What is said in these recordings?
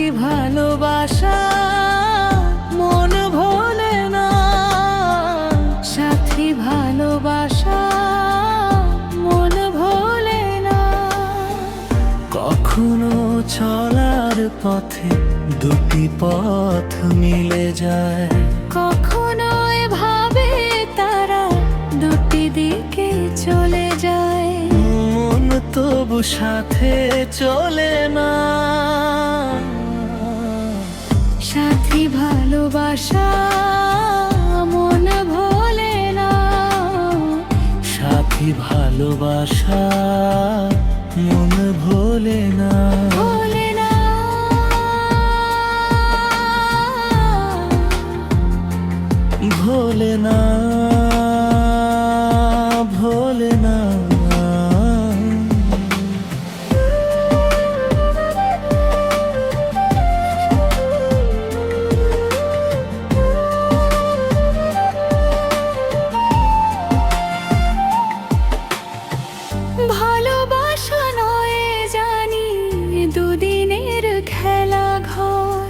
সাথী ভালোবাসা মন ভোলে না, সাথী ভালোবাসা মন ভোলে না। কখনো চলার পথে দুটি পথ মিলে যায়, কখনো এভাবে তারা দুটি দিকে চলে যায়। মন তবু সাথে চলে না, সাথী ভালোবাসা মন ভোলে না, সাথী ভালোবাসা মন ভোলে না। ভোলে না। ভোলে না, ভোলে না। ভালোবাসা নয় জানি দুদিনের খেলা ঘর,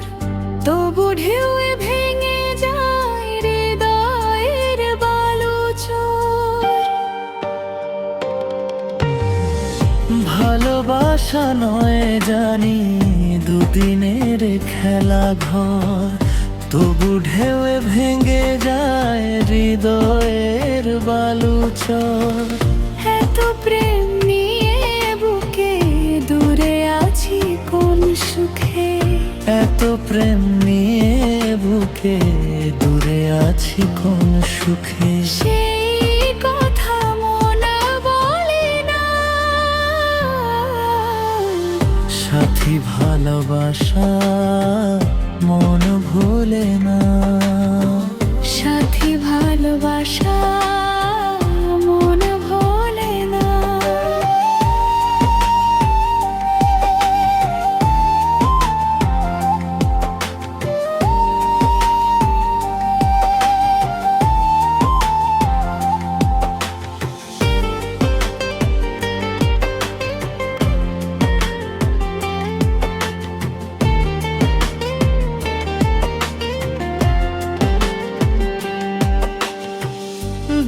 তবু ঢেউয়ে ভেঙে যায় হৃদয়ের বালুচর। ভালোবাসা নয় জানি দুদিনের খেলা ঘর, তবু ঢেউয়ে ভেঙে যায় হৃদয়ের বালুচর। এত প্রেম নিয়ে বুকে দূরে আছি কোন সুখে, এত প্রেম নিয়ে বুকে দূরে আছি কোন সুখে। সেই কথা মন বলে না, সাথী ভালোবাসা মন ভোলে না, সাথী ভালোবাসা মন ভোলে না।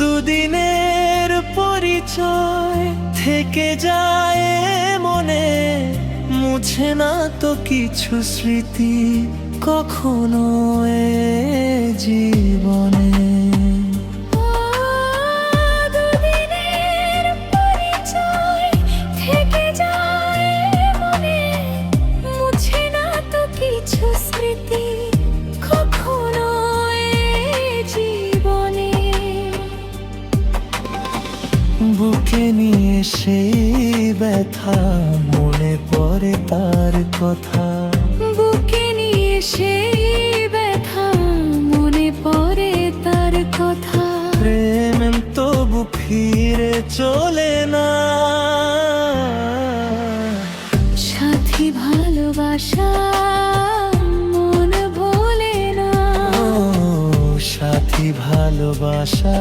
দুদিনের পরিচয় থেকে যায় মনে, মুছে না তো কিছু স্মৃতি কখনো এ জীবনে। দুদিনের পরিচয় থেকে যায় মনে, মুছে না তো কিছু স্মৃতি কখনো এ জীবনে। বুকে নিয়ে সেই ব্যথা মনে পড়ে তার কথা, বুকে নিয়ে সেই ব্যথা মনে পড়ে তার কথা। প্রেম তবু ফিরে চলে না, সাথী ভালোবাসা মন ভোলে না, ও সাথী ভালোবাসা